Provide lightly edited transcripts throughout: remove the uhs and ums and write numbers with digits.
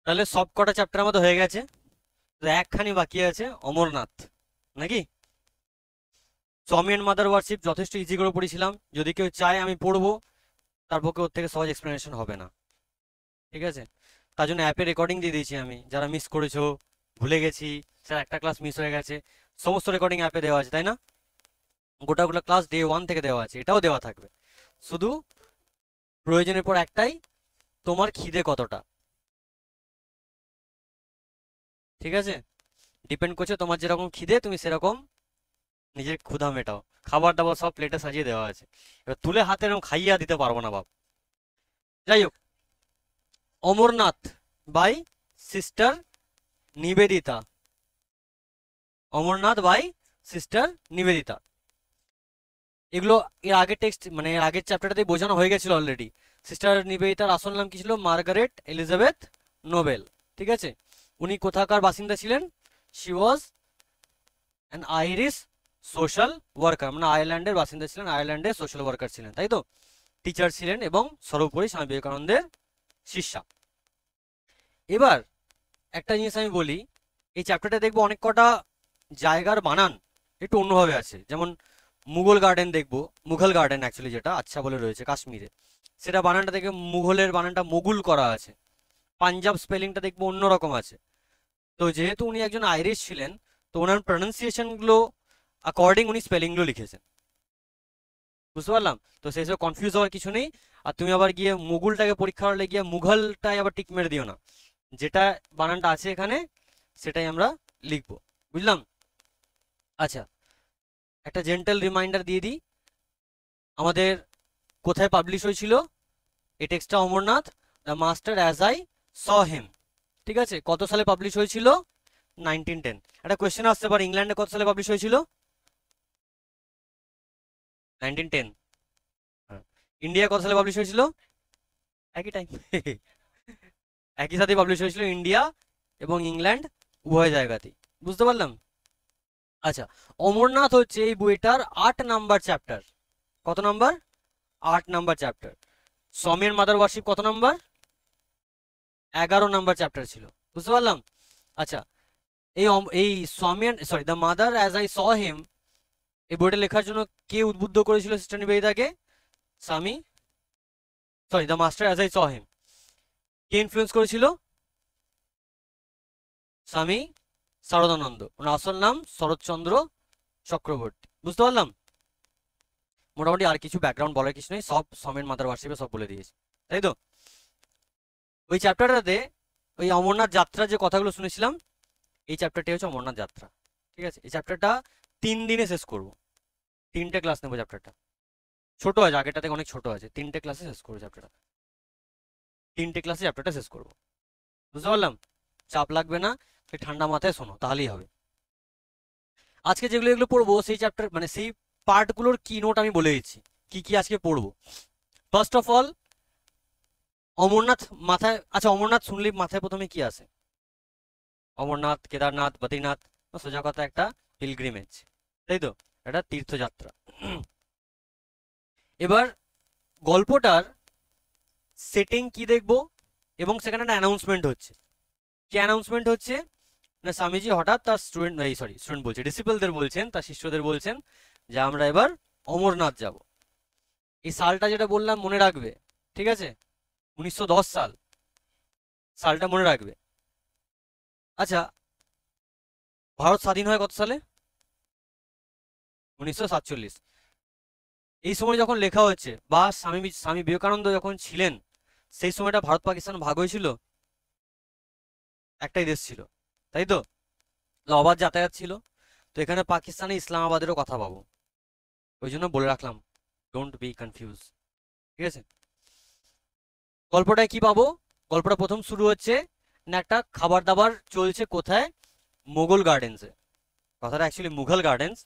তাহলে সব কটা চ্যাপ্টার আমাদের হয়ে গেছে, তো একখানি বাকি আছে, অমরনাথ, নাকি? স্বামী এন্ড মাদার ওয়ারশিপ যথেষ্ট ইজি করে পড়েছিলাম, যদি কেউ চায় আমি পড়বো, তার পক্ষে ওর থেকে সহজ এক্সপ্লেনেশন হবে না, ঠিক আছে? তার জন্য অ্যাপে রেকর্ডিং দিয়ে দিয়েছি আমি, যারা মিস করেছো, ভুলে গেছি, স্যার একটা ক্লাস মিস হয়ে গেছে, সমস্ত রেকর্ডিং অ্যাপে দেওয়া আছে, তাই না? গোটা গোটা ক্লাস ডে 1 থেকে দেওয়া আছে, এটাও দেওয়া থাকবে। শুধু প্রয়োজনের পর একটাই, তোমার খিদে কতটা, ঠিক আছে? ডিপেন্ড করছে তোমার যেরকম খিদে, তুমি সেরকম নিজের ক্ষুধা মেটাও। খাবার দাবার সব প্লেটে সাজিয়ে দেওয়া আছে, এবার তুলে হাতে এরকম খাইয়া দিতে পারবো না বাপ। যাই হোক, Amarnath by sister Nivedita, Amarnath by sister Nivedita, এগুলো এর আগের টেক্সট মানে এর আগের চ্যাপ্টারটাতে বোঝানো হয়ে গেছিল অলরেডি। সিস্টার নিবেদিতার আসল নাম কি ছিল? মার্গারেট এলিজাবেথ নোবেল, ঠিক আছে? উনি কোথাকার বাসিন্দা ছিলেন? She was an Irish social worker, মানে আয়ারল্যান্ডের বাসিন্দা ছিলেন, আয়ারল্যান্ডের সোশ্যাল ওয়ার্কার ছিলেন, তাই তো? টিচার ছিলেন এবং সর্বোপরি স্বামী বিবেকানন্দের শিষ্যা। এবার একটা জিনিস আমি বলি, এই চ্যাপ্টারটা দেখবো অনেক কটা জায়গার বানান একটু অন্যভাবে আছে, যেমন মুঘল গার্ডেন দেখবো, মুঘল গার্ডেন অ্যাকচুয়ালি যেটা আচ্ছা বলে রয়েছে কাশ্মীরে, সেটা বানানটা দেখে মুঘলের বানানটা মুগুল করা আছে। পাঞ্জাব স্পেলিংটা দেখবো অন্যরকম আছে। তো যেহেতু উনি একজন আইরিশ ছিলেন, তো ওনার প্রনাউন্সিয়েশন গুলো অ্যাকর্ডিং উনি স্পেলিং গুলো লিখেছেন, বুঝতে পারলাম? তো সেই সব কনফিউজ হওয়ার কিছু নেই। আর তুমি আবার গিয়ে মুঘলটাকে পরীক্ষা হলে গিয়ে মুঘলটাই আবার টিক মেরে দিও না, যেটা বানানটা আছে এখানে সেটাই আমরা লিখবো, বুঝলাম? আচ্ছা, একটা জেন্টাল রিমাইন্ডার দিয়ে দিই, আমাদের কোথায় পাবলিশ হয়েছিল এই টেক্সটটা? Amarnath the master as I saw him, ঠিক আছে? কত সালে পাবলিশ হয়েছিল? 1910। একটা কোয়েশ্চেন আসতে পারে, ইংল্যান্ডে কত সালে পাবলিশ হয়েছিল? 1910। হ্যাঁ। ইন্ডিয়া কত সালে পাবলিশ হয়েছিল? একই টাইম একই সাথে পাবলিশ হয়েছিল ইন্ডিয়া এবং ইংল্যান্ড উভয় জায়গাতেই, বুঝতে পারলাম? আচ্ছা, অমরনাথ হচ্ছে এই বইটার 8 নাম্বার চ্যাপ্টার। কত নাম্বার? 8 number chapter. সমের মাদার ওয়ার্শিপ কত নাম্বার? 11 নাম্বার চ্যাপ্টার ছিল, বুঝতে পারলাম? আচ্ছা, এই সমের sorry the mother as I saw him, এই বইটা লেখার জন্য কে উদ্বুদ্ধ করেছিল সিস্টার নিবেদিতাকে? স্বামী sorry the master as I saw him, K influence করেছিল? স্বামী শারদানন্দ, ওনার আসল নাম শরৎচন্দ্র চক্রবর্তী, বুঝতে পারলাম? মোটামুটি আর কিছু ব্যাকগ্রাউন্ড বলার কিছু নেই, সব সমের মাদার ওয়ার্শিপে সব বলে দিয়েছি, তাই তো? ওই চ্যাপ্টারটাতে ওই অমরনাথ যাত্রা যে কথাগুলো শুনেছিলাম, এই চ্যাপ্টারটি হচ্ছে অমরনাথ যাত্রা, ঠিক আছে? এই চ্যাপ্টারটা 3 দিনে শেষ করব, 3টে ক্লাস নেবো চ্যাপ্টারটা, ছোট আছে আগেরটা থেকে অনেক ছোট আছে, 3টে ক্লাসে শেষ করবো চ্যাপ্টারটা, 3টে ক্লাসে চ্যাপ্টারটা শেষ করবো, বুঝতে পারলাম? চাপ লাগবে না, ঠান্ডা মাথায় শোনো তাহলেই হবে। আজকে যেগুলো এগুলো পড়বো সেই চ্যাপ্টার মানে সেই পার্টগুলোর কি নোট আমি বলে দিচ্ছি, কি কি আজকে পড়বো। ফার্স্ট অফ অল অমরনাথ মাথায়, আচ্ছা অমরনাথ শুনলে মাথায় প্রথমে কি আসে? অমরনাথ, কেদারনাথ, বদ্রীনাথ, সোজা কথা একটা পিলগ্রিমেজ, তাই তো? একটা তীর্থযাত্রা। এবার গল্পটার সেটিং কি দেখবো, এবং সেখানে একটা অ্যানাউন্সমেন্ট হচ্ছে। কি অ্যানাউন্সমেন্ট হচ্ছে না, স্বামীজি হঠাৎ তার স্টুডেন্ট বলছে, ডিসিপলদের বলছেন, তার শিষ্যদের বলছেন যে আমরা এবার অমরনাথ যাব। এই সালটা যেটা বললাম মনে রাখবে, ঠিক আছে? 1910 সাল, সালটা মনে রাখবে। আচ্ছা, ভারত স্বাধীন হয় কত সালে? 1947। এই সময় যখন লেখা হচ্ছে বা স্বামী বিবেকানন্দ যখন ছিলেন, সেই সময়টা ভারত পাকিস্তান ভাগ হয়েছিল, একটাই দেশ ছিল, তাই তো? অবাধ যাতায়াত ছিল। তো এখানে পাকিস্তানে ইসলামাবাদেরও কথা পাবো, ওই জন্য বলে রাখলাম, ডোন্ট বি কনফিউজ, ঠিক আছে? গল্পটায় কি পাবো? গল্পটা প্রথম শুরু হচ্ছে না একটা খাবার দাবার চলছে, কোথায়? মোগল গার্ডেন্সে। কথাটা actually Mughal gardens,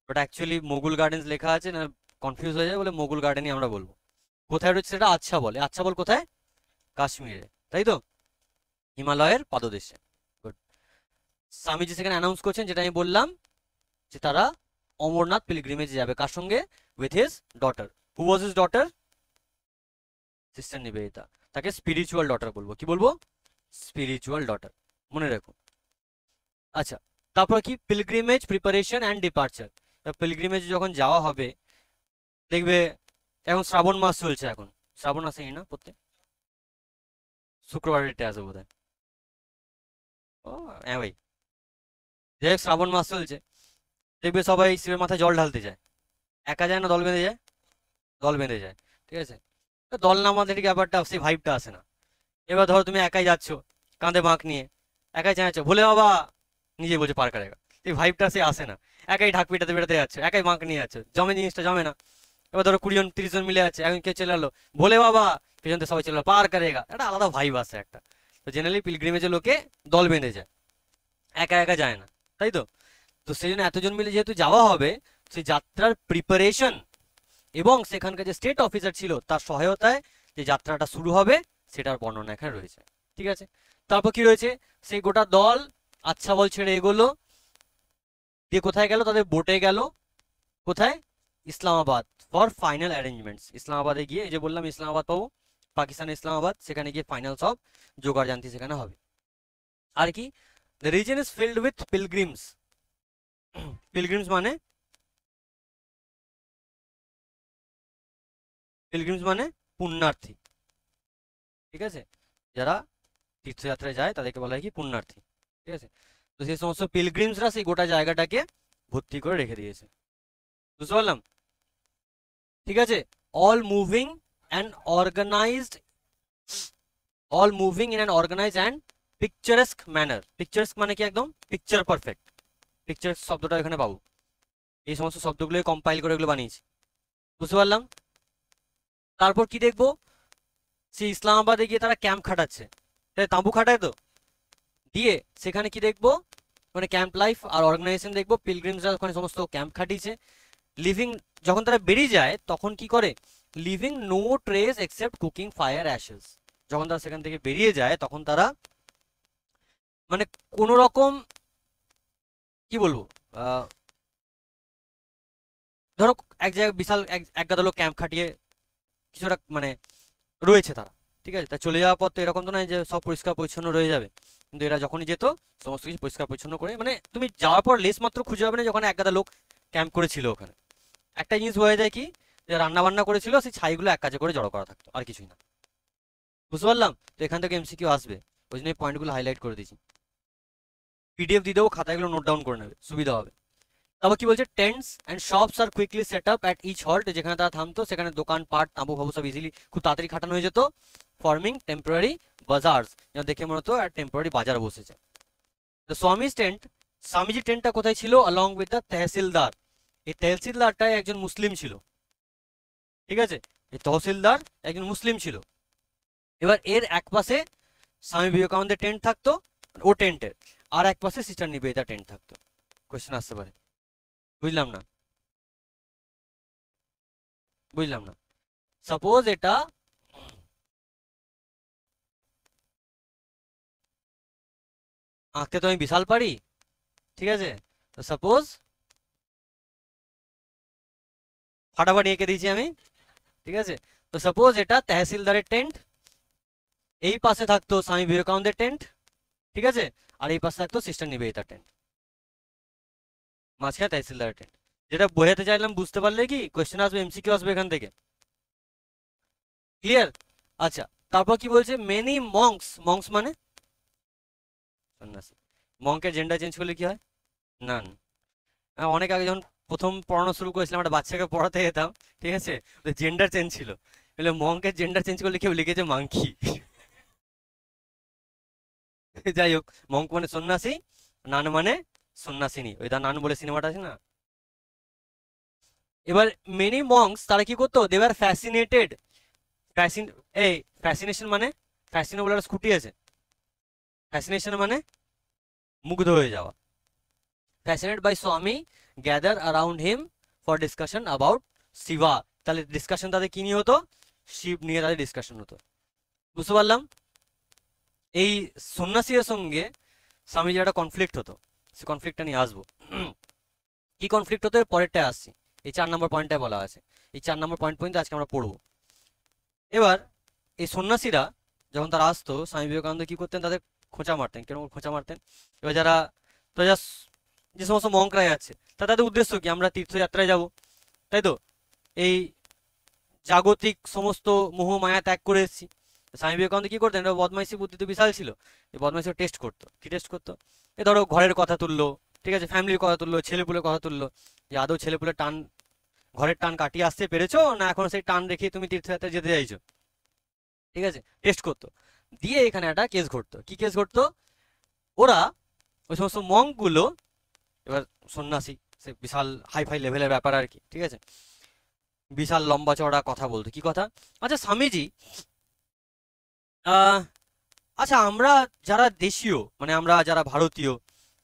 but actually Mughal gardens লেখা আছে না, কনফিউজ হয়ে যায় বলে মোগল গার্ডেনই আমরা বলবো। কোথায় রয়েছে সেটা? আচ্ছা বলে, আচ্ছা বল কোথায়? কাশ্মীরে, তাই তো? হিমালয়ের পাদদেশে। গুড। স্বামীজি সেখানে অ্যানাউন্স করছেন, যেটা আমি বললাম, যে তারা অমরনাথ পিলগ্রিমেজে যাবে, কার সঙ্গে? With his daughter. Who was his daughter? Sister Nivedita. তাকে স্পিরিচুয়াল ডটার বলবো, কি বলবো? স্পিরিচুয়াল ডটার, মনে রাখো। আচ্ছা, তারপর কি pilgrimage preparation and departure. Pilgrimage যখন যাওয়া হবে, দেখবে এখন শ্রাবণ মাস চলছে, এখন শ্রাবণ আসেনি না প্রত্যেক শুক্রবার ডেটে আসবে বোধহয়। ও হ্যাঁ ভাই, যাই হোক, শ্রাবণ মাস চলছে, দেখবে সবাই শিবের মাথায় জল ঢালতে যায়। একা যায় না, দল বেঁধে যায়? দল বেঁধে যায়, ঠিক আছে। তো দল নামাতে ঠিক ব্যাপারটা, সেই ভাইবটা আসে না। এবার ধরো তুমি একাই যাচ্ছ, কাঁধে বাঁক নিয়ে একাই চাঁচ্ছ, ভোলে বাবা, নিজে বলছে পার করে, এই ভাইবটা সে আসে না। একাই ঢাক পেটাতে পেটাতে যাচ্ছ, একাই বাঁক নিয়ে যাচ্ছ, জমে জিনিসটা জমে না। এবার ধরো 20 জন 30 জন মিলে আছে, এখন কে চলে এলো, ভোলে বাবা, পেছন থেকে সবাই চলে এলো, পার করেগা, একটা আলাদা ভাইব আসে একটা। তো জেনারেলি পিলগ্রিমেজে লোকে দল বেঁধে যায়, একা একা যায় না, তাই তো। তো সেই জন্য এতজন মিলে যেহেতু যাওয়া হবে, সেই যাত্রার প্রিপারেশন এবং সেখানকার যে স্টেট অফিসার ছিল তার সহায়তায় যে যাত্রাটা শুরু হবে, সেটার বর্ণনা এখানে রয়েছে, ঠিক আছে। তারপর কি রয়েছে, সেই গোটা দল আচ্ছা বল ছেড়ে এগোলো, দিয়ে কোথায় গেল, তাদের বোটে গেল, কোথায়, ইসলামাবাদ, ফর ফাইনাল অ্যারেঞ্জমেন্টস। ইসলামাবাদে গিয়ে, এই যে বললাম ইসলামাবাদ পাবো, পাকিস্তানের ইসলামাবাদ, সেখানে গিয়ে ফাইনাল সব জোগাড় জানতি সেখানে হবে। আর কি, the reason is filled with pilgrims. Pilgrims মানে, পিলগ্রিমস মানে পুণ্যার্থী, ঠিক আছে। যারা তীর্থযাত্রায় যায় তাদেরকে বলা হয় কি পুণ্যার্থী, ঠিক আছে। তো সেই সমস্ত পিলগ্রিমসরা সেই গোটা জায়গাটাকে ভর্তি করে রেখে দিয়েছে, বুঝতে পারলাম, ঠিক আছে। All moving and organised, all moving in an organised and picturesque manner. Picturesque মানে কি, একদম পিকচার পারফেক্ট, পিকচার শব্দটা এখানে পাবো, এই সমস্ত শব্দগুলো কম্পাইল করে এগুলো বানিয়েছি, বুঝতে পারলাম। তারপর কি দেখবো, সেই ইসলামাবাদে গিয়ে তারা ক্যাম্প খাটাচ্ছে, তাই তাঁবু খাটায় তো, দিয়ে সেখানে কি দেখবো, মানে ক্যাম্প লাইফ আর অর্গানাইজেশন দেখবো। পিলগ্রিমসরা ওখানে সমস্ত ক্যাম্প খাটিয়েছে। লিভিং, যখন তারা বেরিয়ে যায় তখন কি করে, living no trace except cooking fire ashes. যখন তারা সেখান থেকে বেরিয়ে যায় তখন তারা মানে কোনো রকম, কি বলবো, ধরো এক জায়গায় বিশাল এক গাদা লোক ক্যাম্প খাটিয়ে কিছুটা মানে রয়েছে তারা, ঠিক আছে। তা চলে যাওয়ার পর তো এরকম তো নয় যে সব পরিষ্কার পরিচ্ছন্ন রয়ে যাবে, কিন্তু এরা যখনই যেত সমস্ত কিছু পরিষ্কার পরিচ্ছন্ন করে, মানে তুমি যাওয়ার পর লেস মাত্র খুঁজে পাবে না যখন এক গাদা লোক ক্যাম্প করেছিল ওখানে। একটা জিনিস বোঝা যায় কি, যে রান্না বান্না করেছিল, সেই ছাইগুলো এক কাজে করে জড়ো করা থাকতো, আর কিছুই না, বুঝতে পারলাম। তো এখান থেকে এমসিকিউ আসবে, ওই জন্য এই পয়েন্টগুলো হাইলাইট করে দিয়েছি। পিডিএফ দিয়ে দেবো, খাতাগুলো নোট ডাউন করে নেবে, সুবিধা হবে। তারপর কি বলছে, tents and shops are quickly set up at each halt. যেখানে তারা থামতো সেখানে দোকান পাট তাঁবু ফাবু সব ইজিলি খুব তাড়াতাড়ি খাটানো হয়ে যেত। ফর্মিং টেম্পোরারি বাজার্স, যেন দেখে মনে হতো একটা টেম্পোরারি বাজার বসেছে। দ্য স্বামীজ টেন্ট, স্বামীজির টেন্টটা কোথায় ছিল, অলং উইথ দ্য তহসিলদার। এই তহসিলদারটাই একজন মুসলিম ছিল, ঠিক আছে। এই তহসিলদার একজন মুসলিম ছিল। এবার এর এক পাশে স্বামী বিবেকানন্দের টেন্ট থাকতো, ও টেন্টের আর এক পাশে সিস্টার নিবেদিতা টেন্ট থাকতো। কোয়েশ্চেন আসতে পারে, বুঝলাম না, বুঝলাম না। সাপোজ এটা আঁকতে তো আমি বিশাল পারি, ঠিক আছে। তো সাপোজ ফাটাফাটি এঁকে দিয়েছি আমি, ঠিক আছে। তো সাপোজ এটা তহসিলদারের টেন্ট, এই পাশে থাকতো স্বামী বিবেকানন্দের টেন্ট, ঠিক আছে, আর এই পাশে থাকতো সিস্টার নিবেদিতা টেন্ট, মাঝখানে তহসিলদারের টেন্ট। যেটা বোঝাতে চাইলাম বুঝতে পারলে কি, কোয়েশ্চেন আসবে, এমসিকিউ আসবে এখান থেকে, ক্লিয়ার। আচ্ছা, তারপর কি বলছে, মেনি মংস, মংস মানে সন্ন্যাসী। মঙ্কের জেন্ডার চেঞ্জ করলে কি হয়, নান। অনেক আগে যখন প্রথম পড়ানো শুরু করেছিলাম, একটা বাচ্চাকে পড়াতে যেতাম, ঠিক আছে, জেন্ডার চেঞ্জ ছিল, বলে মঙ্কের জেন্ডার চেঞ্জ করলে কেউ লিখেছে মাংকি। যাই হোক, মঙ্ক মানে সন্ন্যাসী, নান মানে সন্ন্যাসিনী, ওই দা নান বলে সিনেমাটা আছে না। এবার মেনি মঙ্কস তারা কি করতো, দে আর ফ্যাসিনেটেড, এই ফ্যাসিনেশন মানে, ফ্যাসিনো বলে একটা স্কুটি আছে, ফ্যাসিনেশন মানে মুগ্ধ হয়ে যাওয়া। Fascinated by Swami gather around him for discussion about Shiva. তাহলে ডিসকাশন তাদের কি নিয়ে হতো, শিব নিয়ে তাদের ডিসকাশন হতো, বুঝতে পারলাম। এই সন্ন্যাসীর সঙ্গে স্বামীজির একটা কনফ্লিক্ট হতো, সে কনফ্লিক্টটা নিয়ে আসবো। কি কনফ্লিক্ট হতো পরেরটায় আসছি, এই 4 নম্বর পয়েন্টটায় বলা আছে, এই 4 নম্বর পয়েন্ট পর্যন্ত আজকে আমরা পড়বো। এবার এই সন্ন্যাসীরা যখন তারা আসতো স্বামী বিবেকানন্দ কি করতেন, তাদের খোঁচা মারতেন। কেন খোঁচা মারতেন? এবার যারা তো যে সমস্ত মঙ্করা যাচ্ছে তাদের উদ্দেশ্য কি, আমরা তীর্থযাত্রায় যাব, তাই তো, এই জাগতিক সমস্ত মোহ মায়া ত্যাগ করে এসেছি। স্বামী বিবেকানন্দ কি করতেন, এটা বদমাইশি বুদ্ধি তো বিশাল ছিল, এই বদমাইশি টেস্ট করতো। কি টেস্ট করতো? এ ধরো ঘরের কথা তুললো, ঠিক আছে, ফ্যামিলির কথা তুললো, ছেলেপুলের কথা তুললো, যে আদৌ ছেলেপুলের টান, ঘরের টান কাটিয়ে আসতে পেরেছো, না এখন সেই টান রেখে তুমি তীর্থযাত্রায় যেতে চাইছো, ঠিক আছে, টেস্ট করতো। দিয়ে এখানে একটা কেস ঘটতো। কি কেস ঘটতো? ওরা ওই সমস্ত মঙ্কগুলো, এবার সন্ন্যাসী, সে বিশাল হাই ফাই লেভেলের ব্যাপার আর কি, ঠিক আছে, বিশাল লম্বা চওড়া কথা বলতো। কি কথা? আচ্ছা স্বামীজি, আহ আচ্ছা আমরা যারা দেশীয়, মানে আমরা যারা ভারতীয়,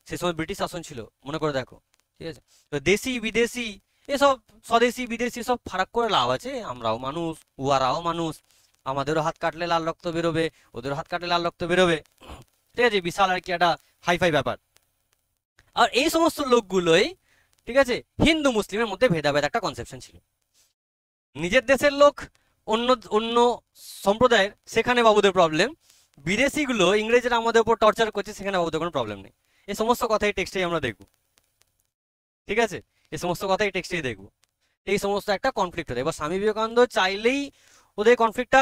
সে সময় ব্রিটিশ শাসন ছিল, মনে করে দেখো, ঠিক আছে, তো দেশি বিদেশি এসব, স্বদেশি বিদেশি সব ফারাক করে লাভ আছে? আমরাও মানুষ, উহারাও মানুষ, আমাদেরও হাত কাটলে লাল রক্ত বেরোবে, ওদেরও হাত কাটলে লাল রক্ত বেরোবে, ঠিক আছে, বিশাল আর কি একটা হাইফাই ব্যাপার। আর এই সমস্ত লোকগুলোই, ঠিক আছে, হিন্দু মুসলিমের মধ্যে ভেদাভেদ একটা কনসেপশন ছিল। নিজের দেশের লোক অন্য অন্য সম্প্রদায়ের, সেখানে বাবুদের প্রবলেম, বিদেশিগুলো ইংরেজরা আমাদের উপর টর্চার করছে, সেখানে বাবুদের কোনো প্রবলেম নেই। এই সমস্ত কথাই টেক্সটেই আমরা দেখব, ঠিক আছে, এই সমস্ত কথাই টেক্সটেই দেখব। এই সমস্ত একটা কনফ্লিক্ট হতো। এবার স্বামী বিবেকানন্দ চাইলেই ওদের কনফ্লিক্টটা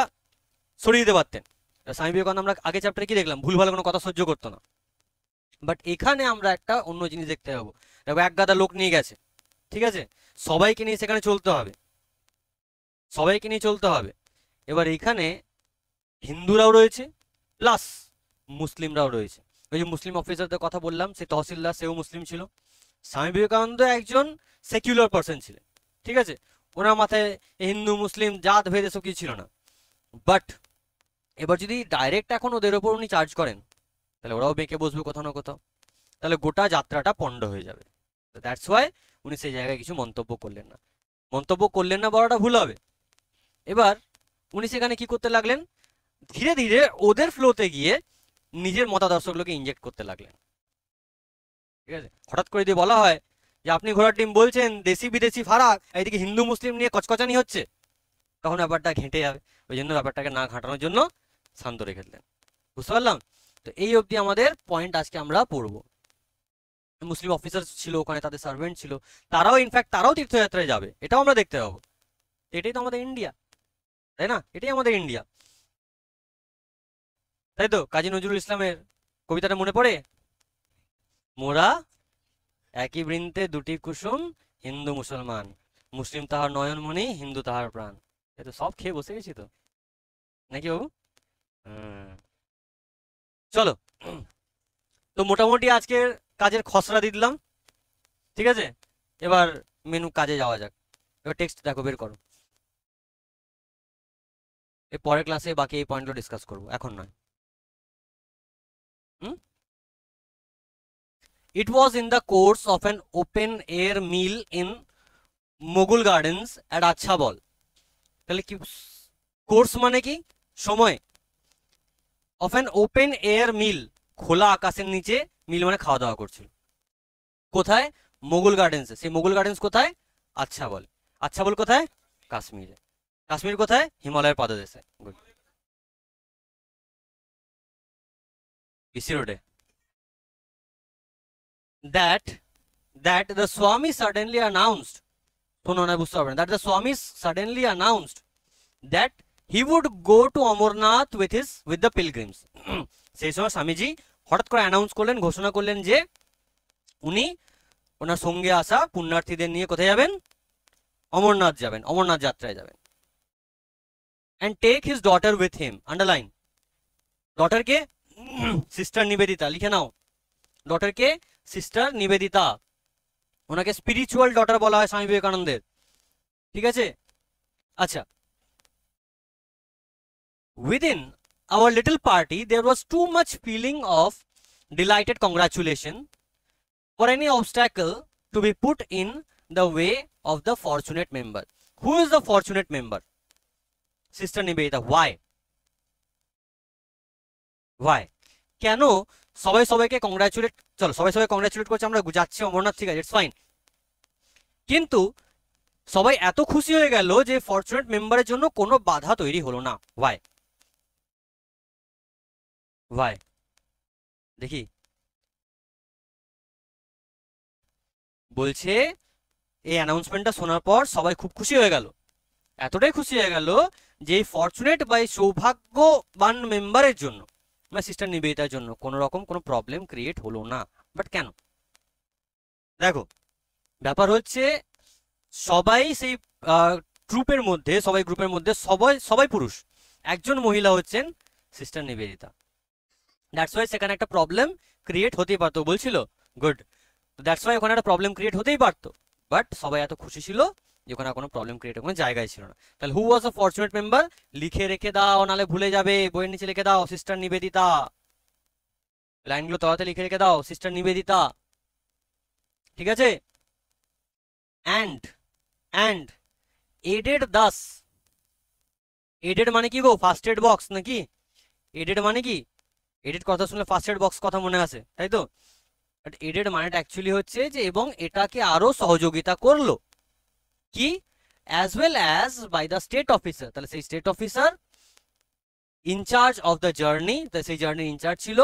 সরিয়ে দিতে পারতেন। স্বামী বিবেকানন্দ আমরা আগে চ্যাপ্টারে কি দেখলাম, ভুলভাল কোনো কথা সহ্য করতো না। বাট এখানে আমরা একটা অন্য জিনিস দেখতে পাবো। দেখো এক গাদা লোক নিয়ে গেছে, ঠিক আছে, সবাইকে নিয়ে সেখানে চলতে হবে, সবাইকে নিয়ে চলতে হবে। এবার এখানে হিন্দুরাও রয়েছে প্লাস মুসলিমরাও রয়েছে। ওই যে মুসলিম অফিসারদের কথা বললাম, সে তহসিলদার, সেও মুসলিম ছিল। স্বামী বিবেকানন্দ একজন সেকুলার পার্সন ছিলেন, ঠিক আছে, ওনার মাথায় হিন্দু মুসলিম জাত ভেদ এসব কিছু ছিল না। বাট এবার যদি ডাইরেক্ট এখন ওদের ওপর উনি চার্জ করেন, তাহলে ওরাও বেঁকে বসবে কোথাও না কোথাও, তাহলে গোটা যাত্রাটা পণ্ড হয়ে যাবে। দ্যাটস ওয়াই উনি সেই জায়গায় কিছু মন্তব্য করলেন না। মন্তব্য করলেন না বলাটা ভুল হবে। এবার উনি সেখানে কি করতে লাগলেন, ধীরে ধীরে ওদের ফ্লোতে গিয়ে নিজের মতাদর্শগুলোকে ইনজেক্ট করতে লাগলেন, ঠিক আছে। হঠাৎ করে দিয়ে বলা হয় যে আপনি ঘোড়ার ডিম বলছেন, দেশি বিদেশি ফারাক, এইদিকে হিন্দু মুসলিম নিয়ে কচকচানি হচ্ছে, তখন ব্যাপারটা ঘেঁটে যাবে। ওই জন্য ব্যাপারটাকে না ঘাটানোর জন্য শান্ত রেখে দিলেন। বুঝতে পারলাম? তো এই অবধি আমাদের পয়েন্ট আজকে আমরা পড়বো। মুসলিম অফিসার ছিল ওখানে, তাদের সার্ভেন্ট ছিল, তারাও ইনফ্যাক্ট তারাও তীর্থযাত্রায় যাবে, এটাও আমরা দেখতে পাবো। এটাই তো আমাদের ইন্ডিয়া, তাই না? এটাই আমাদের ইন্ডিয়া, তাই তো। কাজী নজরুল ইসলামের কবিতাটা মনে পড়ে, মোরা একই বৃন্তে দুটি কুসুম, হিন্দু মুসলমান, মুসলিম তাহার নয়নমণি, হিন্দু তাহার প্রাণ। এ তো সব খেয়ে বসে গেছি তো, নাকি বাবু? চলো, তো মোটামুটি আজকের কাজের খসড়া দিয়ে দিলাম, ঠিক আছে। এবার মেনু কাজে যাওয়া যাক। এবার টেক্সট দেখো, বের করো। এই পরের ক্লাসে বাকি এই পয়েন্টগুলো ডিসকাস করবো, এখন নয়। It was in the course of an open air meal in Mughal Gardens at Achhabal. তাহলে কি কোর্স মানে কি? সময়। অফ অ্যান ওপেন এয়ার মিল, খোলা আকাশের নিচে, মিল মানে খাওয়া দাওয়া করছিল। কোথায়? মোগল গার্ডেন্সে। সেই মোগল গার্ডেন্স কোথায়? আচ্ছাবল। আচ্ছাবল কোথায়? কাশ্মীরে। কাশ্মীর কোথায়? হিমালয়ের পাদদেশে। গুড। পিসি রোডে। that the Swami suddenly announced, শোনো না, বুঝতে পারবে না, that the Swami suddenly announced that he would go to Amarnath with the pilgrims. সেই সময় স্বামীজি হঠাৎ করে অ্যানাউন্স করলেন, ঘোষণা করলেন যে উনি ওনার সঙ্গে আসা পুণ্যার্থীদের নিয়ে কোথায় যাবেন? অমরনাথ যাবেন, অমরনাথ যাত্রায় যাবেন। and take his daughter with him. Underline. ডটারকে সিস্টার নিবেদিতা, লিখে নাও। ডটারকে সিস্টার নিবেদিতা, ওনাকে স্পিরিচুয়াল ডটার বলা হয় স্বামী বিবেকানন্দের, ঠিক আছে। আচ্ছা, within our little party there was too much feeling of delighted congratulation for any obstacle to be put in the way of the fortunate member. Who is the fortunate member? Sister Nivedita. Why? কেন সবাই সবাইকে congratulate, চলো সবাই সবাই congratulate করছে, আমরা যাচ্ছি অমরনাথ, ঠিক আছে, ইটস ফাইন, কিন্তু সবাই এত খুশি হয়ে গেল যে ফরচুনেট মেম্বারের জন্য কোনো বাধা তৈরি হলো না। ওয়াই? ভাই দেখি, বলছে এই অ্যানাউন্সমেন্টটা শোনার পর সবাই খুব খুশি হয়ে গেল, এতটাই খুশি হয়ে গেল যে এই ফরচুনেট বা এই সৌভাগ্যবান মেম্বারের জন্য মানে সিস্টার নিবেদিতার জন্য কোনো রকম কোনো প্রবলেম ক্রিয়েট হলো না। বাট কেন? দেখো, ব্যাপার হচ্ছে সবাই সেই ট্রুপের মধ্যে, সবাই গ্রুপের মধ্যে সবাই সবাই পুরুষ, একজন মহিলা হচ্ছেন সিস্টার নিবেদিতা। দ্যাটস ওয়াই সেখানে একটা প্রবলেম ক্রিয়েট হতেই পারতো, বলছিল গুড, দ্যাটস ওয়াই ওখানে একটা প্রবলেম ক্রিয়েট হতেই পারতো। বাট সবাই এত খুশি ছিল যে ওখানে কোনো প্রবলেম ক্রিয়েট কোনো জায়গায় ছিল না। তাহলে হু ওয়াজ আ ফরচুনেট মেম্বার, লিখে রেখে দাও নাহলে ভুলে যাবে, বইয়ের নিচে লিখে দাও সিস্টার নিবেদিতা, লাইনগুলো তলাতে লিখে রেখে দাও সিস্টার নিবেদিতা, ঠিক আছে? And and aided Das, aided মানে কি গো, ফার্স্ট এড বক্স নাকি? এডেড মানে কি? এডেড কথা শুনলে ফার্স্ট এড বক্স কথা মনে আসে, তাই তো? বাট এডেড মানেটা অ্যাকচুয়ালি হচ্ছে যে এবং এটাকে আরো সহযোগিতা করলো কি, as well as by the state officer. তাহলে সেই state officer incharge of the journey, সেই জার্নির ইনচার্জ ছিল,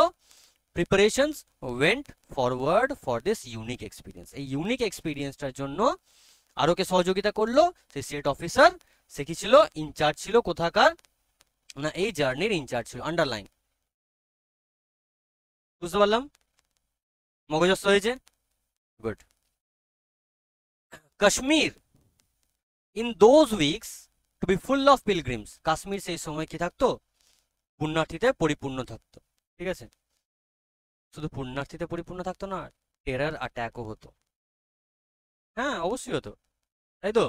preparations went forward for this unique experience. এই ইউনিক এক্সপিরিয়েন্সটার জন্য আরো কে সহযোগিতা করলো, সেই স্টেট অফিসার। সে কি ছিল? ইনচার্জ ছিল, কোথাকার না এই জার্নির ইনচার্জ ছিল। আন্ডারলাইন, বুঝতে পারলাম? মগজস্থ হয়েছে? Good. Kashmir in those weeks to be full of pilgrims, Kashmir সেই সময় কি থাকতো? পুণ্যার্থীতে পরিপূর্ণ থাকতো, ঠিক আছে? শুধু পুণ্যার্থীতে পরিপূর্ণ থাকতো না, টেরার অ্যাটাকও হতো। হ্যাঁ অবশ্যই হতো, তাই তো?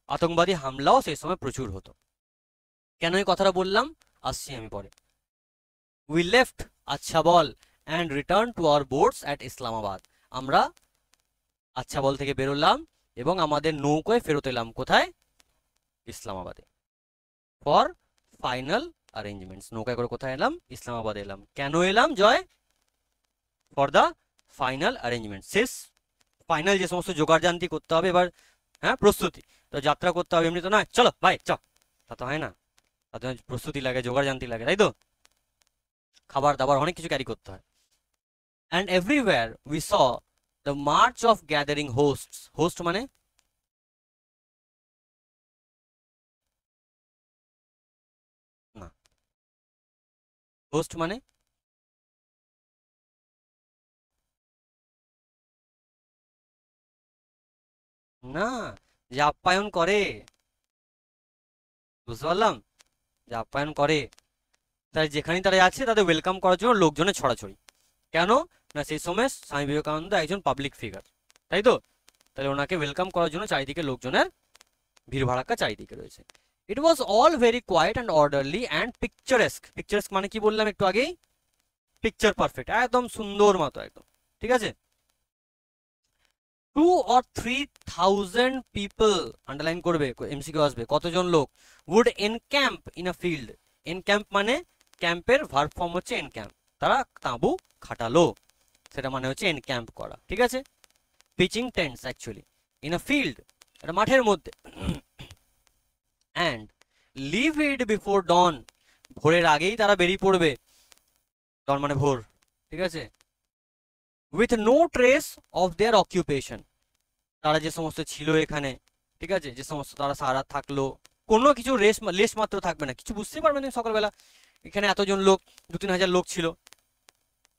আতঙ্কবাদী হামলাও সেই সময় প্রচুর হতো। কেন এই কথাটা বললাম আসছি আমি পরে। উই লেফট আচ্ছা ball and return to our boats at Islamabad, আমরা আচ্ছা বল থেকে বেরোলাম এবং আমাদের নৌকায় ফেরত এলাম কোথায়? ইসলামাবাদে। ফর ফাইনাল অ্যারেঞ্জমেন্টস, নৌকায় করে কোথায় এলাম? ইসলামাবাদে এলাম। কেন এলাম জয়? ফর দ্য ফাইনাল অ্যারেঞ্জমেন্ট, শেষ ফাইনাল যে সমস্ত জোগাড়জান্তি করতে হবে এবার, হ্যাঁ প্রস্তুতি, তো যাত্রা করতে হবে, এমনি তো নয় চলো ভাই চ, তা তো হয় না, তাতে প্রস্তুতি লাগে, জোগাড়জান্তি লাগে, তাই তো? খাবার দাবার অনেক কিছু ক্যারি করতে হয়। And everywhere we saw the march of gathering hosts, host মানে না, হোস্ট মানে না, যে আপ্যায়ন করে, বুঝতে পারলাম? যে আপ্যায়ন করে, তাই যেখানে তারা আছে তাদের ওয়েলকাম করার জন্য লোকজনের ছড়াছড়ি। কেন না সেই সময় স্বামী বিবেকানন্দ একজন পাবলিক ফিগার, তাই তো? তাহলে ওনাকে ওয়েলকাম করার জন্য চারিদিকে লোকজনের ভিড় ভাড়াক্কা চারিদিকে রয়েছে। It was all very quiet and orderly and picturesque, picturesque মানে কি বললাম একটু আগেই? পিকচার পারফেক্ট, একদম সুন্দর মতো একদম, ঠিক আছে? 2 or 3,000 পিপল, আন্ডারলাইন করবে, এমসিকিউ আসবে, কতজন লোক? উড এনক্যাম্প ইন আ ফিল্ড, এনক্যাম্প মানে ক্যাম্পের ভার্ব ফর্ম হচ্ছে এনক্যাম্প, তারা তাঁবু খাটালো, সেটা মানে হচ্ছে এনক্যাম্প করা, ঠিক আছে? Pitching tents actually in a field, এটা মাঠের মধ্যে। অ্যান্ড লিভ ইট বিফোর ডন, ভোরের আগেই তারা বেরিয়ে পড়বে, ডন মানে ভোর, ঠিক আছে? With no trace of their occupation, তারা যে সমস্ত ছিল এখানে, ঠিক আছে, যে সমস্ত তারা সারা থাকলো, কোনো কিছু লেশ মাত্র থাকবে না, কিছু বুঝতে পারবে না সকালবেলা এখানে এতজন লোক, 2-3 হাজার লোক ছিল,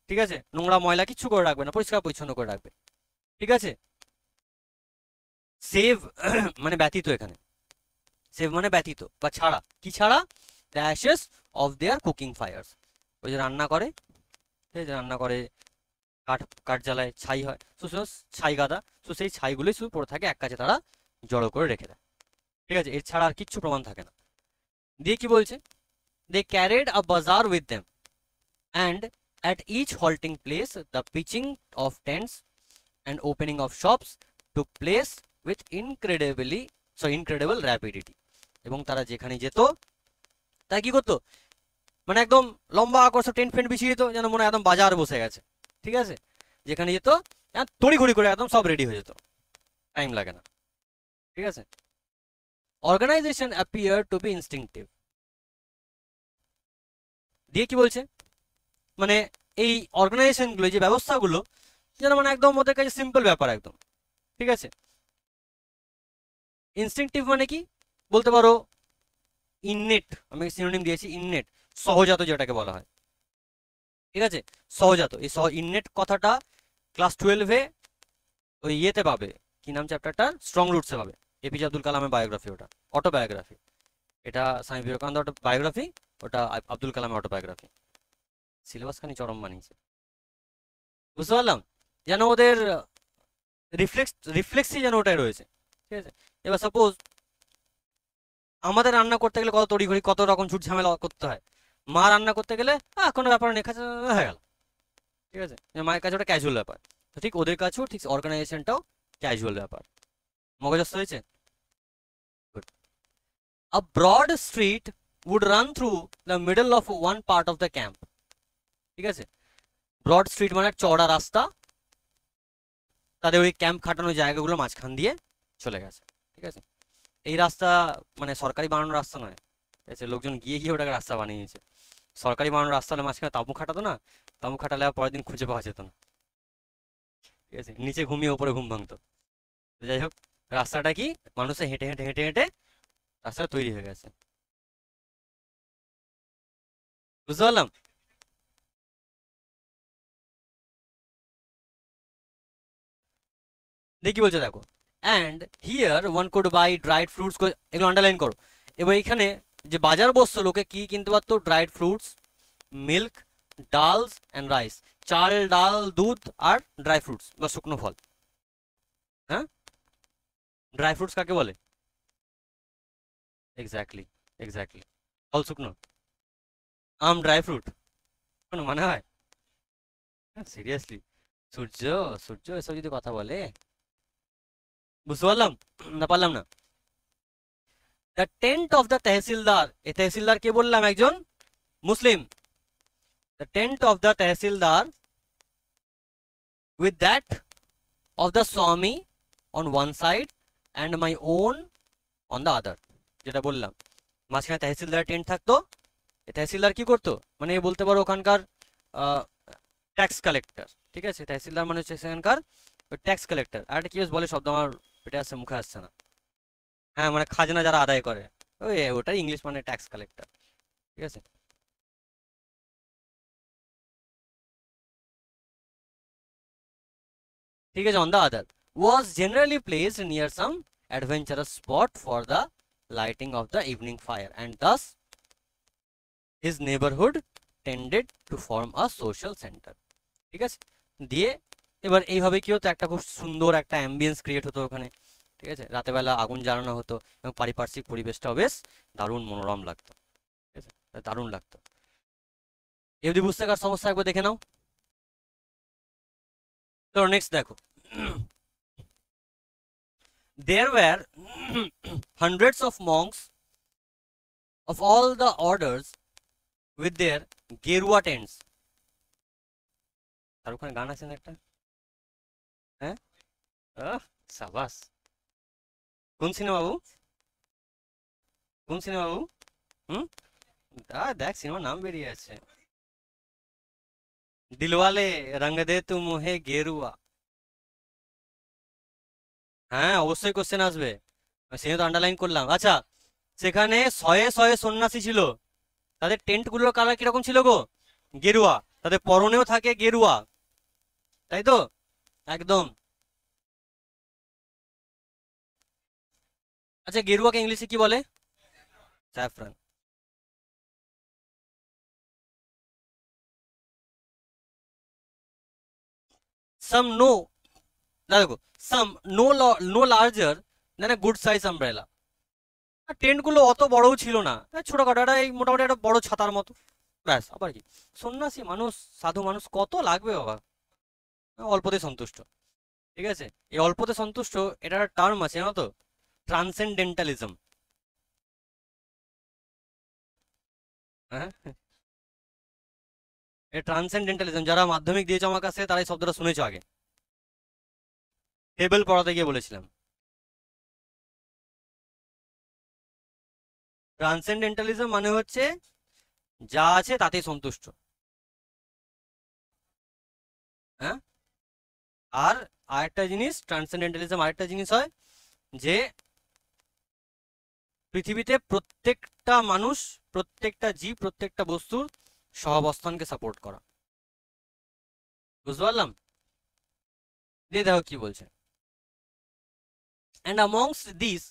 ঠিক আছে? নোংরা ময়লা কিচ্ছু করে রাখবে না, পরিষ্কার পরিচ্ছন্ন করে রাখবে, ঠিক আছে? সেভ মানে ব্যতীত, এখানে সেভ মানে ব্যতীত বা ছাড়া, কি ছাড়া? The Ashes of their cooking fires, ওই যে রান্না করে, ঠিক আছে, রান্না করে কাঠ, কাঠ জ্বালায়, ছাই হয়, তো ছাই গাদা, তো সেই ছাইগুলোই শুধু পড়ে থাকে এক কাছে, তারা জড়ো করে রেখে দেয়, ঠিক আছে? এর ছাড়া আর কিচ্ছু প্রমাণ থাকে না। দিয়ে কি বলছে? দে ক্যারিড আ বাজার with them and at each halting place the pitching of tents and opening of shops took place with incredible rapidity, এবং তারা যেখানে যেত তারা কি করতো, মানে একদম লম্বা করে টেন্ট ফেন্ট বিছিয়ে যেত, যেন মনে হয় একদম বাজার বসে গেছে, ঠিক আছে? যেখানে যেত তড়িঘড়ি করে একদম সব রেডি হয়ে যেত, টাইম লাগে না, ঠিক আছে? Organisation appear to be instinctive, দিয়ে কি বলছে? মানে এই অর্গানাইজেশনগুলো, যে ব্যবস্থাগুলো যেন মানে একদম ওদের কাছে সিম্পল ব্যাপার একদম, ঠিক আছে। ইনস্টিংটিভ মানে কি বলতে পারো, ইননেট, আমি সিনোনিম দিয়েছি ইননেট, সহজাত যেটাকে বলা হয়, ঠিক আছে। সহজাত, এই ইননেট কথাটা ক্লাস 12-এ ওই ইয়েতে পাবে, কি নাম চ্যাপ্টারটা, স্ট্রং রুটসে পাবে। এপিজে আব্দুল কালামের বায়োগ্রাফি, ওটা অটোবায়োগ্রাফি। এটা স্বামী বিবেকানন্দ বায়োগ্রাফি, ওটা আব্দুল কালামের অটোবায়োগ্রাফি। সিলেবাস খানি চরম বানিয়েছে, বুঝতে পারলাম, যেন ওদের রিফ্লেক্সই যেন ওটাই রয়েছে, ঠিক আছে। এবার সাপোজ আমাদের রান্না করতে গেলে কত তড়িঘড়ি, কত রকম ঝুট ঝামেলা করতে হয়, মা রান্না করতে গেলে কোনো ব্যাপার নেই, খাচ্ছে হয়ে গেল, ঠিক আছে। মায়ের কাছে ওটা ক্যাজুয়াল ব্যাপার। তো ঠিক ওদের কাছেও ঠিক অর্গানাইজেশনটাও ক্যাজুয়াল ব্যাপার। মগজস্থ হয়েছে? Good. A broad street would run through the middle of one part of the camp, ঠিক আছে। ব্রড স্ট্রিট মানে চওড়া রাস্তা, তাদের ওই ক্যাম্প খাটানোর জায়গাগুলো মাঝখান দিয়ে চলে গেছে, ঠিক আছে। এই রাস্তা মানে সরকারি বানানোর রাস্তা নয়, ঠিক আছে, লোকজন গিয়ে গিয়ে ওটাকে রাস্তা বানিয়েছে। সরকারি বানানোর রাস্তা হলে মাঝখানে তাঁবু খাটাতো না, তাঁবু খাটালে আর পরের দিন খুঁজে পাওয়া যেত না, ঠিক আছে, নিচে ঘুমিয়ে ওপরে ঘুম ভাঙতো। তো যাই হোক, রাস্তাটা কি মানুষে হেঁটে হেঁটে হেঁটে হেঁটে রাস্তাটা তৈরি হয়ে গেছে, বুঝতে পারলাম। দেখি বলছে দেখো, and here one could buy dried fruits, এগুলো আন্ডারলাইন করো। এবার এখানে যে বাজার বসতো, লোকে কি কিনতে পারতো, dried fruits, milk, dals and rice, চাল ডাল দুধ আর ড্রাই ফ্রুটস বা শুকনো ফল। হ্যাঁ, ড্রাই ফ্রুটস কাকে বলে? এক্স্যাক্টলি, এক্স্যাক্টলি, ফল শুকনো। আম ড্রাই ফ্রুট কোনো মানে হয়? সিরিয়াসলি, সূর্য, সূর্য এসব যদি কথা বলে, বুঝতে পারলাম না পারলাম না। The tent of the tehsildar, এই তেহসিলদার কে বললাম, একজন মুসলিম। The tent of the tehsildar with that of the Swami on one side and my own on the other, যেটা বললাম, মাঝখানে তহসিলদার টেন্ট থাকতো। তহসিলদার কি করতো, মানে বলতে পারো ওখানকার ট্যাক্স কালেক্টর, ঠিক আছে। তহসিলদার মানে হচ্ছে সেখানকার ট্যাক্স কালেক্টর। আর একটা কি বেশ বলে শব্দ, আমার পেটে আসছে, মুখে আসছে না। হ্যাঁ, মানে খাজনা যারা আদায় করে, ওই ওটাই ইংলিশ মানে ট্যাক্স কালেক্টর, ঠিক আছে। ঠিক আছে, on the other was generally placed near some adventurous spot for the lighting of the evening fire, and thus his neighborhood tended to form a social center, ঠিক আছে। দিয়ে এবার এইভাবে কি হতো, একটা খুব সুন্দর একটা অ্যাম্বিয়েন্স ক্রিয়েট হতো ওখানে, ঠিক আছে। রাতেবেলা আগুন জ্বালানো হতো এবং পারিপার্শ্বিক পরিবেশটাও বেশ দারুণ মনোরম লাগতো, ঠিক আছে, দারুণ লাগতো। এ যদি বুঝতে কার সমস্যা, একবার দেখে নাও। তো নেক্সট দেখো, there were hundreds of monks of all the orders with their গেরুয়া tents। আর ওখানে গান আছে না একটা, হ্যাঁ, সাবাস। কোন সিনেমা বাবু, কোন সিনেমা বাবু? হুম, দেখ সিনেমার নাম বেরিয়ে আছে, দিলওয়ালে রঙ দে তু মুহে গেরুয়া। হ্যাঁ, অবশ্যই কোশ্চেন আসবে, সেটা তো আন্ডারলাইন করলাম। আচ্ছা, সেখানে শয়ে শয়ে সন্ন্যাসী ছিল, তাদের টেন্ট গুলোর কালার কিরকম ছিল গো, গেরুয়া, তাদের পরনেও থাকে গেরুয়া, তাই তো, একদম। আচ্ছা, গেরুয়াকে ইংলিশে কি বলে? স্যাফরান। সাম নো, দেখো, some no, no larger than a good size umbrella. Tent গুলো অত বড়ও ছিল না, ছোটখাটো একটা, এই মোটামুটি একটা বড় ছাতার মতো, ব্যাস। আবার কি, সন্ন্যাসী মানুষ, সাধু মানুষ, কত লাগবে বাবা, অল্পতে সন্তুষ্ট, ঠিক আছে। এই অল্পতে সন্তুষ্ট, এটা একটা টার্ম আছে জানো তো, ট্রান্সেন্ডেন্টালিজম। হ্যাঁ, এই ট্রান্সেন্ডেন্টালিজম যারা মাধ্যমিক দিয়েছো আমার কাছে, তারা এই শব্দটা শুনেছো আগে, টেবিল পড়াতে গিয়ে বলেছিলাম। ট্রান্সেন্ডেন্টালিজম মানে হচ্ছে যা আছে তাতেই সন্তুষ্ট, আর আরেকটা জিনিস ট্রান্সেন্ডেন্টালিজম, আরেকটা জিনিস হয় যে পৃথিবীতে প্রত্যেকটা মানুষ, প্রত্যেকটা জীব, প্রত্যেকটা বস্তুর সহাবস্থানকে সাপোর্ট করা। বুঝতে পারলাম? দিয়ে দেখো কি বলছে, and amongst these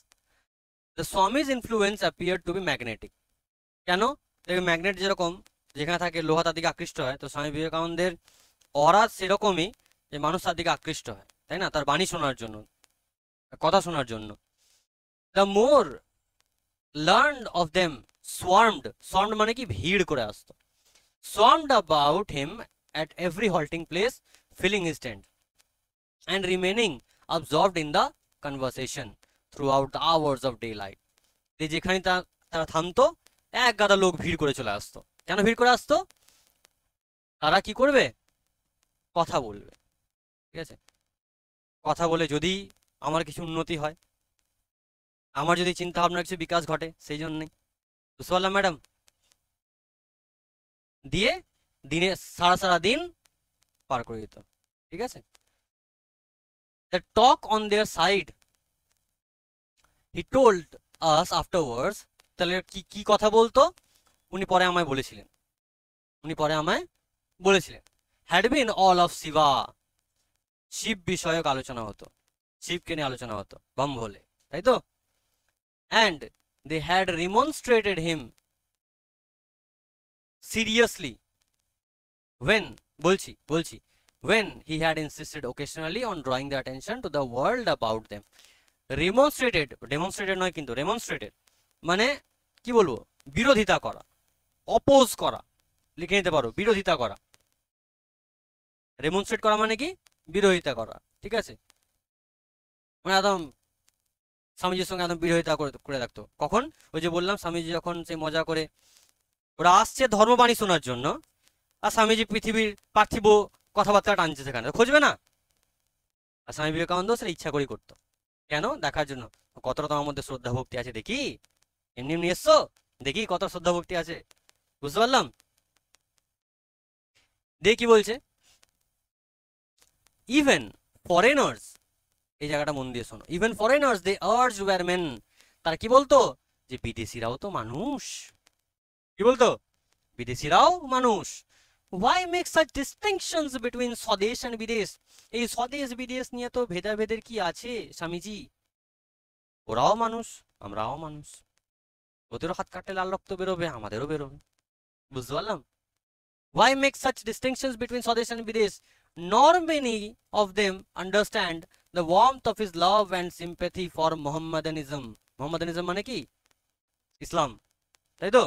the Swami's influence appeared to be magnetic. কেন? দেখবে ম্যাগনেট যেরকম যেখানে থাকে লোহা তার দিকে আকৃষ্ট হয়, তো স্বামী বিবেকানন্দের অরা সেরকমই, যে মানুষ তার দিকে আকৃষ্ট হয়, তাই না? তার বাণী শোনার জন্য, কথা শোনার জন্য। the more learned of them swarmed মানে কি ভিড় করে আসতো, swarmed about him at every halting place, filling his tent and remaining absorbed in the conversation throughout the hours of daylight. যেখানে তারা থামতো, এক গাদা লোক ভিড় করে চলে আসতো। কেন ভিড় করে আসতো? তারা কি করবে? কথা বলবে। ঠিক আছে, কথা বলে যদি আমার কিছু উন্নতি হয়, আমার যদি চিন্তা ভাবনার কিছু বিকাশ ঘটে, সেই জন্যই। বুঝতে পারলাম ম্যাডাম? দিয়ে দিনে সারা দিন পার করে দিত। ঠিক আছে, the talk on their side, he told us afterwards, তাহলে কি কি কথা বলতো উনি পরে আমায় বলেছিলেন, had been all of Shiva, Shiva বিষয়ক আলোচনা হতো, শিবকে নিয়ে আলোচনা হতো বাম বলে, তাই তো? and they had remonstrated him seriously when when he had insisted occasionally on drawing the attention to the world about them. Demonstrated নয় কিন্তু, রেমনস্ট্রেটেড মানে কি বলবো, বিরোধিতা করা, অপোজ করা, লিখে নিতে পারো, বিরোধিতা করা। রেমনস্ট্রেট করা মানে কি? বিরোধিতা করা। ঠিক আছে, মানে একদম স্বামীজির সঙ্গে একদম বিরোধিতা করে রাখতো। কখন? ওই যে বললাম, স্বামীজি যখন সে মজা করে ওরা আসছে ধর্মবাণী শোনার জন্য, আর স্বামীজি পৃথিবীর পার্থিব কথাবার্তা টানছে, সেখানে খুঁজবে না। আর স্বামী বিবেকানন্দ সেটা ইচ্ছা করেই করতো। কেন? দেখার জন্য কতটা তোমার মধ্যে শ্রদ্ধা ভক্তি আছে, দেখি। এমনি এমনি এসছো, দেখি কত শ্রদ্ধা ভক্তি আছে। বুঝতে পারলাম? দেখি কি বলছে, ইভেন ফরেনার্স, এই জায়গাটা মন দিয়ে শোনো, ইভেন ফরেনার্স দে আর্জ ওয়্যার মেন, তারা কি বলতো? যে বিদেশিরাও তো মানুষ। কি বলতো? বিদেশিরাও মানুষ। Why make such distinctions between স্বদেশ and বিদেশ? এই স্বদেশ বিদেশ নিয়ে তো ভেদাভেদের কি আছে স্বামীজি? ওরাও মানুষ, আমরাও মানুষ, ওদেরও হাত কাটলে লাল রক্ত বেরোবে, আমাদেরও বেরোবে। বুঝতে পারলাম? Why make such distinctions between স্বদেশ and বিদেশ? Nor many of them understand the warmth of his love and sympathy for Mohammedanism. Mohammedanism মানে কি? ইসলাম, তাই তো?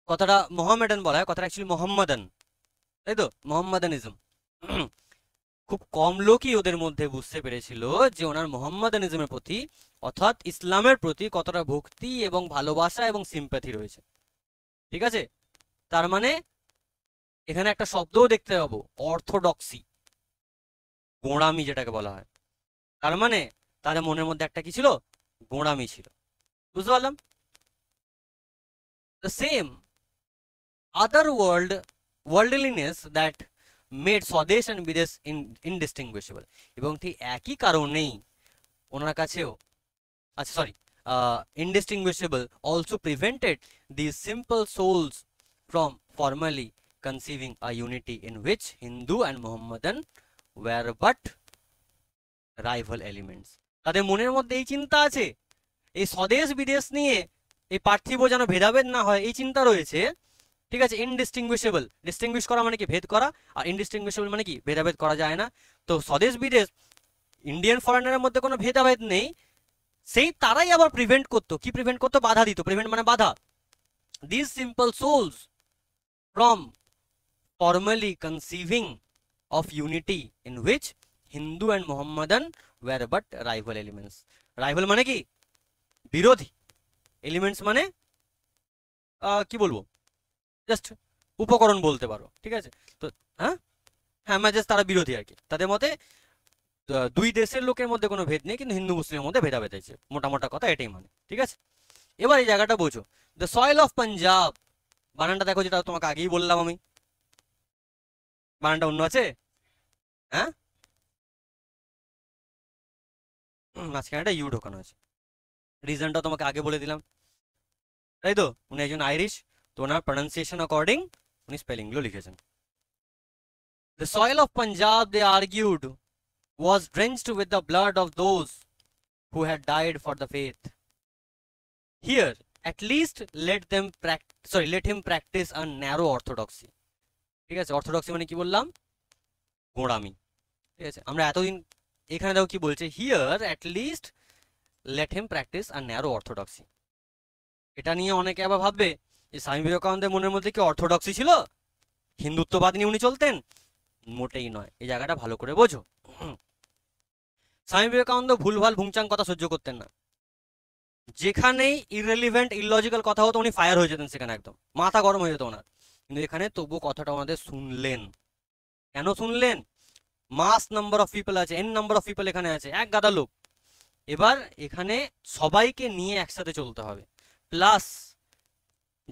কথাটা মোহামেডান বলা হয়, কথাটা অ্যাকচুয়ালি মোহাম্মদান, তাই তো? মোহাম্মদানিজম। খুব কম লোকই ওদের মধ্যে বুঝতে পেরেছিল যে ওনার মোহাম্মদানিজমের প্রতি, অর্থাৎ ইসলামের প্রতি কতটা ভক্তি এবং ভালোবাসা এবং সিম্প্যাথি রয়েছে। ঠিক আছে, তার মানে এখানে একটা শব্দও দেখতে পাবো, অর্থোডক্সি, গোঁড়ামি যেটাকে বলা হয়। তার মানে তাদের মনের মধ্যে একটা কি ছিল? গোঁড়ামি ছিল। বুঝতে পারলাম? the same other worldliness that made স্বদেশ and বিদেশ indistinguishable, এবং ঠিক একই কারণেই ওনার কাছেও, আচ্ছা sorry, indistinguishable also prevented these simple souls from formally conceiving a unity in which Hindu and Mohammedan were but rival elements. তাদের মনের মধ্যে এই চিন্তা আছে, এই স্বদেশ বিদেশ নিয়ে এই পার্থিব যেন ভেদাভেদ না হয়, এই চিন্তা রয়েছে। ঠিক আছে, ইনডিস্টিংগুইশেবল, ডিস্টিংগুইশ করা মানে কি? ভেদ করা। আর ইনডিস্টিংগুইশেবল মানে কি? ভেদাভেদ করা যায় না। তো স্বদেশ বিদেশ, ইন্ডিয়ান ফরেনারের মধ্যে কোনো ভেদাভেদ নেই, সেই তারাই আবার প্রিভেন্ট করতো। কি প্রিভেন্ট করতো? বাধা দিত। প্রিভেন্ট মানে বাধা। This simple souls from formally conceiving of unity in which Hindu and Mohammedan were but rival elements. Rival মানে কি? বিরোধী। এলিমেন্টস মানে কি বলবো, জাস্ট উপকরণ বলতে পারো। ঠিক আছে, তো হ্যাঁ হ্যাঁ, জাস্ট তারা বিরোধী আর কি। তাদের মতে দুই দেশের লোকের মধ্যে কোনো ভেদ নেই, কিন্তু হিন্দু মুসলিমের মধ্যে ভেদাভেদ আছে, মোটা কথা এটাই মানে। ঠিক আছে, এবার এই জায়গাটা বোঝো, দ্য সয়েল অফ পাঞ্জাব, বানানটা দেখো, যেটা তোমাকে আগেই বললাম আমি, বানানটা অন্য আছে। হ্যাঁ, মাঝখানে একটা ইউ ঢোকানো আছে। রিজনটা তোমাকে আগে বলে দিলাম, তাই তো? উনি একজন আইরিশ, তো ওনার প্রনাউন্সিয়েশন অ্যাকর্ডিং উনি স্পেলিংগুলো লিখেছেন। The soil of Punjab, they argued, was drenched with the blood of those who had died for the faith. Here, at least let him practice a narrow orthodoxy. ঠিক আছে, orthodoxy মানে কি বললাম? গোঁড়ামি। ঠিক আছে, আমরা এতদিন এখানে দেখো কি বলছে, here at least let him practice a narrow orthodoxy. এটা নিয়ে অনেকে আবার ভাববে যে স্বামী বিবেকানন্দের মনের মধ্যে কি অর্থোডক্সি ছিল, হিন্দুত্ববাদ নিয়ে উনি চলতেন? মোটেই নয়, এই জায়গাটা ভালো করে বোঝো। স্বামী বিবেকানন্দ ভুলভাল ভুংচাং কথা সহ্য করতেন না। যেখানেই ইররেলিভেন্ট ইললজিক্যাল কথা হতো উনি ফায়ার হয়ে যেতেন, সেখানে একদম মাথা গরম হয়ে যেত ওনার। কিন্তু এখানে তবু কথাটা ওনাদের শুনলেন। কেন শুনলেন? মাস নাম্বার অফ পিপল আছে, এন নাম্বার অফ পিপল এখানে আছে, এক গাদা লোক। এবার এখানে সবাইকে নিয়ে একসাথে চলতে হবে, প্লাস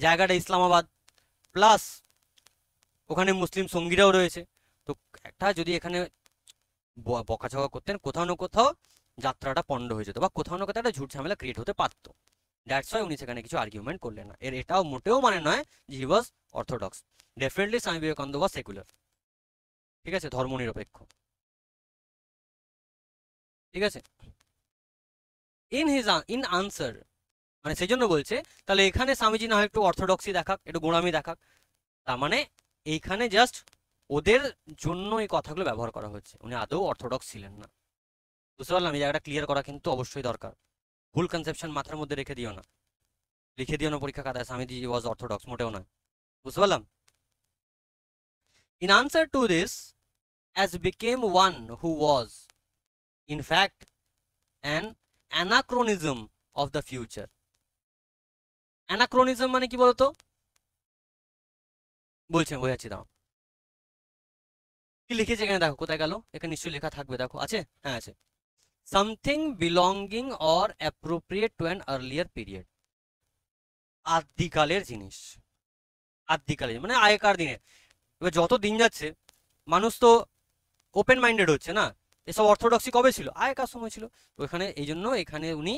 জায়গাটা ইসলামাবাদ, প্লাস ওখানে মুসলিম সঙ্গীরাও রয়েছে। তো একটা যদি এখানে বকাঝকা করতেন, কোথাও না কোথাও যাত্রাটা পণ্ড হয়ে যেত, বা কোথাও না কোথাও একটা ঝুট ঝামেলা ক্রিয়েট হতে পারত। দ্যাটস ওয়াই উনি সেখানে কিছু আর্গুমেন্ট করলেন না। এটাও মোটেও মানে নয় যে হি ওয়াজ অর্থোডক্স। ডেফিনেটলি স্বামী বিবেকানন্দ ওয়াজ সেকুলার। ঠিক আছে, ধর্মনিরপেক্ষ। ঠিক আছে, ইন আনসার, মানে সেই জন্য বলছে তাহলে এখানে স্বামীজি না হয় একটু অর্থোডক্সি দেখাক, একটু গোঁড়ামি দেখাক, তার মানে এইখানে জাস্ট ওদের জন্য এই কথাগুলো ব্যবহার করা হচ্ছে, উনি আদৌ অর্থোডক্স ছিলেন না। বুঝতে পারলাম? এই জায়গাটা ক্লিয়ার করা কিন্তু অবশ্যই দরকার। ভুল কনসেপশন মাথার মধ্যে রেখে দিও না, লিখে দিও না পরীক্ষা খাতায় স্বামীজি ওয়াজ অর্থোডক্স, মোটেও নয়। বুঝতে পারলাম? In answer to this, as became one who was in fact an anachronism of the future. অ্যানাক্রোনিজম মানে কি বলতো? বলছেন, বোঝাচ্ছি, দাও কি লিখেছে এখানে, দেখো কোথায় গেল, এখানে নিশ্চয়ই লেখা থাকবে, দেখো আছে, হ্যাঁ আছে। Something belonging or appropriate to an earlier period. আদিকালের জিনিস, আদিকালের মানে আগেকার দিনে। এবার যত দিন যাচ্ছে মানুষ তো ওপেন মাইন্ডেড হচ্ছে না, এসব অর্থোডক্সি কবে ছিল? আগেকার সময় ছিল। তো এখানে এই জন্য এখানে উনি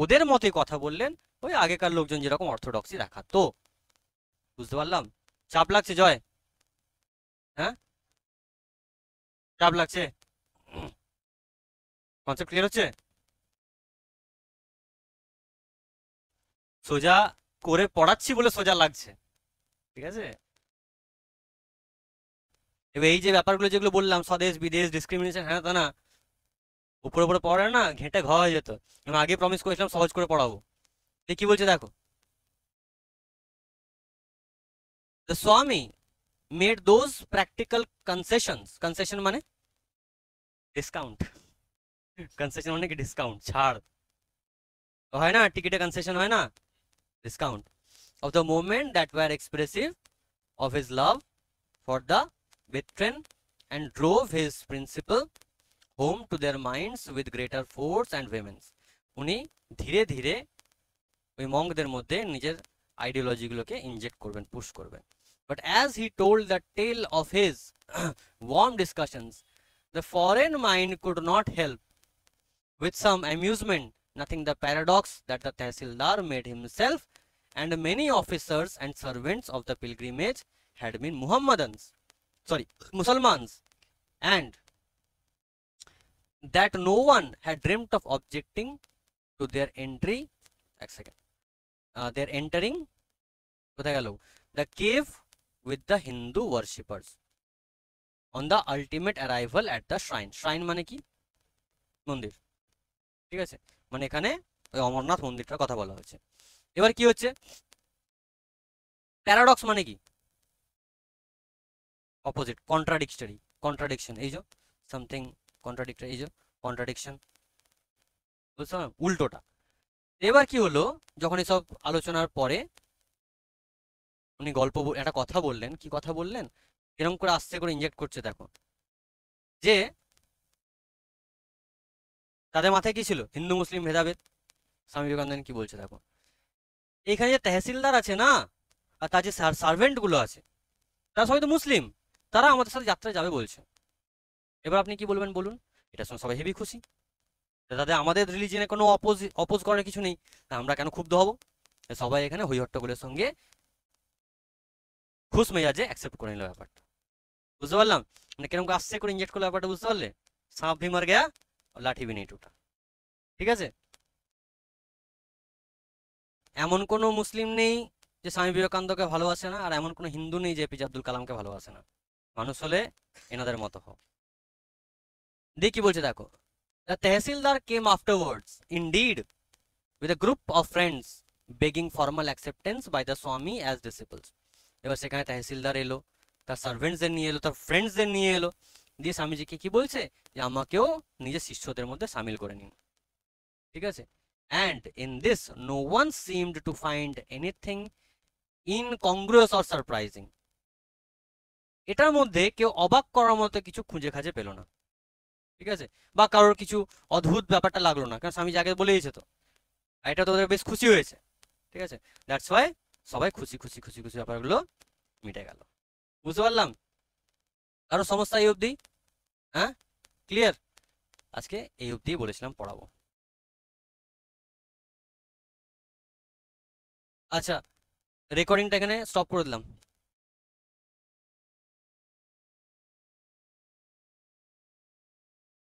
ওদের মতে কথা বললেন, ওই আগেকার লোকজন যেরকম অর্থোডক্সি দেখাতো। বুঝতে পারলাম? চাপ লাগছে জয়? হ্যাঁ, চাপ লাগছে? কনসেপ্ট ক্লিয়ার হচ্ছে? সোজা করে পড়াচ্ছি বলে সোজা লাগছে, ঠিক আছে? এবার এই যে ব্যাপারগুলো যেগুলো বললাম, স্বদেশ বিদেশ ডিসক্রিমিনেশন, হ্যাঁ তা না, উপরে উপরে পড়ে না ঘেঁটে ঘ হয়ে যেত। আমি আগে প্রমিস করেছিলাম সহজ করে পড়াবো। কি বলছে দেখো, the Swami made those practical concessions. Concession মানে ডিসকাউন্ট, কনসেশন মানে কি? ডিসকাউন্ট, ছাড় হয় না, টিকিটে কনসেশন হয় না, discount, of the moment that were expressive of his love for the veteran and drove his principle home to their minds with greater force and vehemence. উনি ধীরে ধীরে ওই মঙ্কদের মধ্যে নিজের আইডিওলজিগুলোকে ইনজেক্ট করবেন, পুশ করবেন। But as he told the tale of his warm discussions, the foreign mind could not help with some amusement nothing the paradox that the Tehsildar made himself and many officers and servants of the pilgrimage had been Musalmans, and that no one had dreamt of objecting to their entering the cave with the Hindu worshippers on the ultimate arrival at the shrine. Shrine মানে কি? মন্দির। ঠিক আছে, মানে এখানে ওই অমরনাথ মন্দিরটার কথা বলা হয়েছে। এবার কি হচ্ছে? প্যারাডক্স মানে কি? Opposite, contradiction. এই যে সামথিং কন্ট্রাডিক্টরি, এই যে কন্ট্রাডিকশন, বুঝতে পারলাম? উল্টোটা। এবার কি হলো, যখন এসব আলোচনার পরে উনি একটা কথা বললেন। কি কথা বললেন? এরকম করে আস্তে করে ইনজেক্ট করছে, দেখো যে তাদের মাথায় কি ছিল? হিন্দু মুসলিম ভেদাভেদ। স্বামী বিবেকানন্দ কি বলছে দেখো, এখানে যে তহসিলদার আছে না, আর তার যে সার্ভেন্ট গুলো আছে, তারা সবাই তো মুসলিম, তারা আমাদের সাথে যাত্রায় যাবে বলছে। এবার আপনি কি বলবেন বলুন? এটা শুনে সবাই হেভি খুশি, তাদের আমাদের রিলিজিয়নে কোনো অপোজ করার কিছু নেই, তা আমরা কেন ক্ষুব্ধ হব? সবাই এখানে হই হট্টগোলের সঙ্গে খুশ মেজাজে অ্যাকসেপ্ট করে নিল ব্যাপারটা। বুঝতে পারলাম মানে কিরকম আস্তে করে ইনজেক্ট করলো ব্যাপারটা, বুঝতে পারলে? সাপ ভি মার গয়া और লাঠি ভি নেই টুটা। ঠিক আছে, এমন কোনো মুসলিম নেই যে স্বামী বিবেকানন্দকে ভালোবাসে না, আর এমন কোনো হিন্দু নেই যে এপিজে আব্দুল কালামকে ভালোবাসে না। মানুষ হলে এনাদের মতো হও। দিয়ে কি বলছে দেখো, the তহসিলদার came afterwards indeed with a group of friends begging formal acceptance by the Swami as disciples। এবার সেখানে তহসিলদার এলো, তার সার্ভেন্টসদের নিয়ে এলো, তার ফ্রেন্ডসদের নিয়ে এলো, দিয়ে স্বামীজিকে কি বলছে যে আমাকেও নিজের শিষ্যদের মধ্যে সামিল করে নিন। ঠিক আছে, and in this no one seemed to find anything incongruous or surprising। এটার মধ্যে কেউ অবাক করার মতো কিছু খুঁজে খাজে পেল না। ঠিক আছে, বা কারোর কিছু অদ্ভুত ব্যাপারটা লাগলো না, কারণ স্বামীজি আগে বলে দিয়েছে তো, আর এটা তো ওদের বেশ খুশি হয়েছে। ঠিক আছে, দ্যাটস ওয়াই সবাই খুশি খুশি খুশি খুশি ব্যাপারগুলো মিটে গেল। বুঝতে পারলাম? কারো সমস্যা এই অবধি? হ্যাঁ, ক্লিয়ার? আজকে এই অবধি বলেছিলাম পড়াবো। আচ্ছা, রেকর্ডিংটা এখানে স্টপ করে দিলাম।